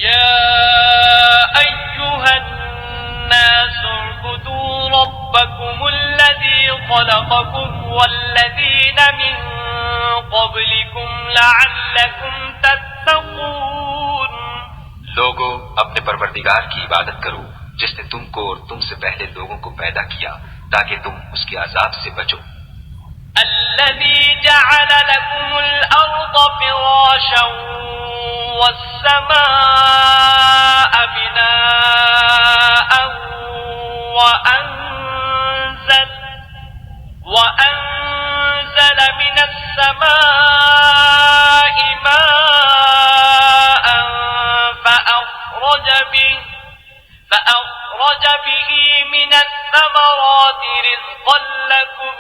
يا أيها الناس اعبدوا ربكم الذي خلقكم والذين من قبلكم لعلكم تتقون. لوگو اپنے پروردگار کی عبادت کرو جس نے تم کو اور تم سے پہلے لوگوں کو پیدا کیا تاکہ تم اس کے عذاب سے بچو. الذي جعل لكم الأرض فراشا والسماء بناء وأنزل من السماء ماء فأخرج به من الثمرات رزقا لكم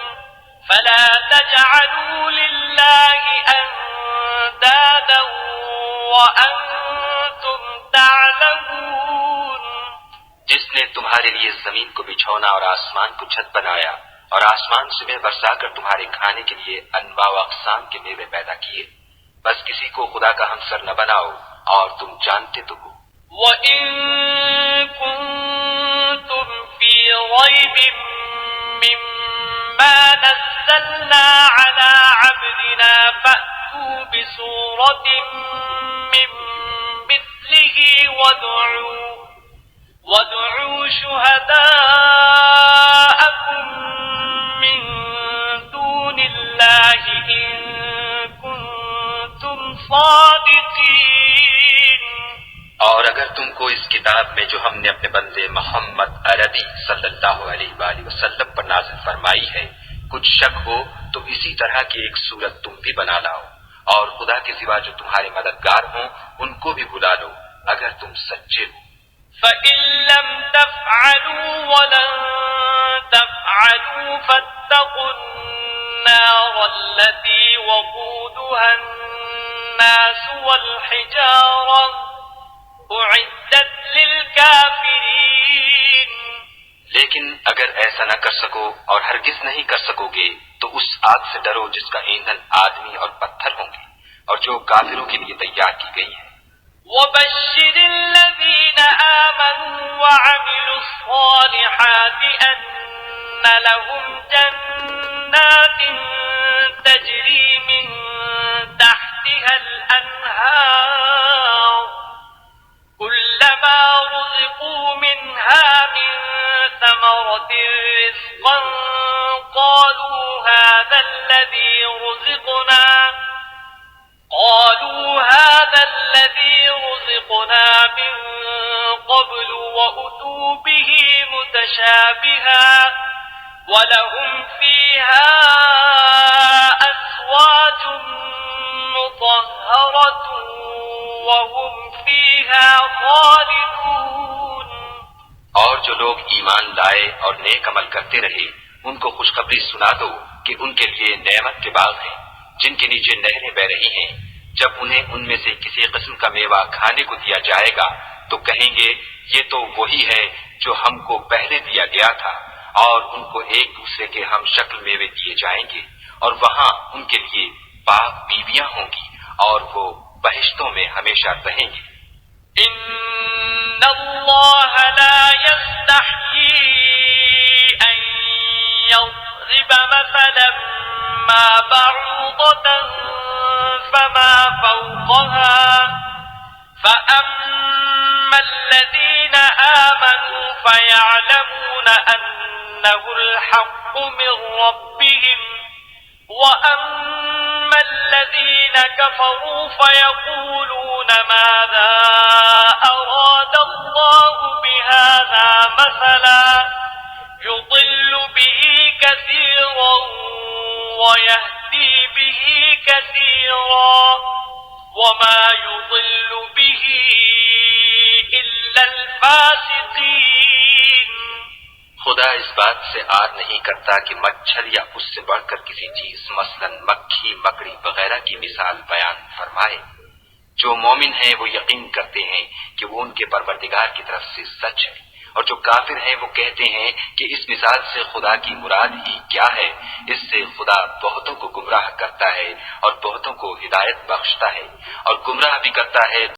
فلا تجعلوا لله أندادا وأنتم تعلمون. جس نے تمہارے لیے زمین کو بچھونا اور آسمان کو چھت بنایا اور آسمان سے میوے برسا کر تمہارے کھانے کے لیے انواع و اقسام کے میوے پیدا کیے، بس کسی کو خدا کا ہمسر نہ بناؤ اور تم جانتے تو ہو. وَإِن كُنتُمْ فِي رَيْبٍ مِّمَّا نَزَّلْنَا عَلَىٰ عَبْدِنَا فَأْتُوا بِسُورَةٍ مِّن مِّثْلِهِ وَادْعُوا شُهَدَاءَكُم مِّن دُونِ اللَّهِ إِن كُنتُمْ صَادِقِينَ. اور اگر تم کو اس کتاب میں جو ہم نے اپنے بندے محمد عربی صلی اللہ علیہ وآلہ وسلم پر نازل فرمائی ہے کچھ شک ہو تو اسی طرح کی ایک صورت تم بھی بنا لاؤ اور خدا کے سوا جو تمہارے مددگار ہوں ان کو بھی بلا لو اگر تم سچے ہو. فَإِن لَّمْ تَفْعَلُوا وَلَن تَفْعَلُوا فَاتَّقُوا النَّارَ الَّتِي وَقُودُهَا النَّاسُ وَالْحِجَارَةُ أُعِدَّتْ لِلْكَافِرِينَ. لیکن اگر ایسا نہ کر سکو اور ہرگز نہیں کر سکو گے تو اس آگ سے ڈرو جس کا ایندھن آدمی اور پتھر ہوں گے اور جو کافروں کے لیے تیار کی گئی ہے. وَبَشِّرِ الَّذِينَ آمَنُوا وَعَمِلُوا الصَّالِحَاتِ أَنَّ لَهُمْ جَنَّاتٍ تَجْرِي مِن تَحْتِهَا الْأَنْهَارُ كُلَّمَا رُزِقُوا مِنْهَا مِن ثَمَرَةٍ رِّزْقًا قَالُوا هَٰذَا الَّذِي رُزِقْنَا مِن قَبْلُ وَأُتُوا بِهِ مُتَشَابِهًا وَلَهُمْ فِيهَا أَزْوَاجٌ مُّطَهَّرَةٌ وَهُمْ فِيهَا خَالِدُونَ. اور جو لوگ ایمان لائے اور نیک عمل کرتے رہے ان کو خوشخبری سنا دو کہ ان کے لیے نعمت کے باغ ہیں جن کے نیچے نہریں بہ رہی ہیں. جب انہیں ان میں سے کسی قسم کا میوہ کھانے کو دیا جائے گا تو کہیں گے یہ تو وہی ہے جو ہم کو پہلے دیا گیا تھا، اور ان کو ایک دوسرے کے ہم شکل میوے دیے جائیں گے اور وہاں ان کے لیے پاک بیویاں ہوں گی اور وہ بہشتوں میں ہمیشہ رہیں گے. إِنَّ اللَّهَ لَا يَسْتَحْيِي أَن يَضْرِبَ مَثَلًا مَّا بَعُوضَةً فَمَا فَوْقَهَا فَأَمَّا الَّذِينَ آمَنُوا فَيَعْلَمُونَ أَنَّهُ الْحَقُّ مِن رَّبِّهِمْ وَأَمَّا الَّذِينَ كَفَرُوا فَيَقُولُونَ مَاذَا أَرَادَ اللَّهُ بِهَٰذَا مَثَلًا يُضِلُّ بِهِ كَثِيرًا وَيَهْدِي بِهِ كَثِيرًا وَمَا يُضِلُّ بِهِ إِلَّا الْفَاسِقِينَ. خدا اس بات سے عار نہیں کرتا کہ مچھر یا اس سے بڑھ کر کسی چیز مثلا مکھی مکڑی وغیرہ کی مثال بیان فرمائے. جو مومن ہیں وہ یقین کرتے ہیں کہ وہ ان کے پروردگار کی طرف سے سچ ہے، اور جو کافر ہیں وہ کہتے ہیں کہ اس مثال سے خدا کی مراد ہی کیا ہے. اس سے خدا بہتوں کو گمراہ کرتا ہے اور بہتوں کو ہدایت بخشتا ہے اور گمراہ بھی کرتا ہے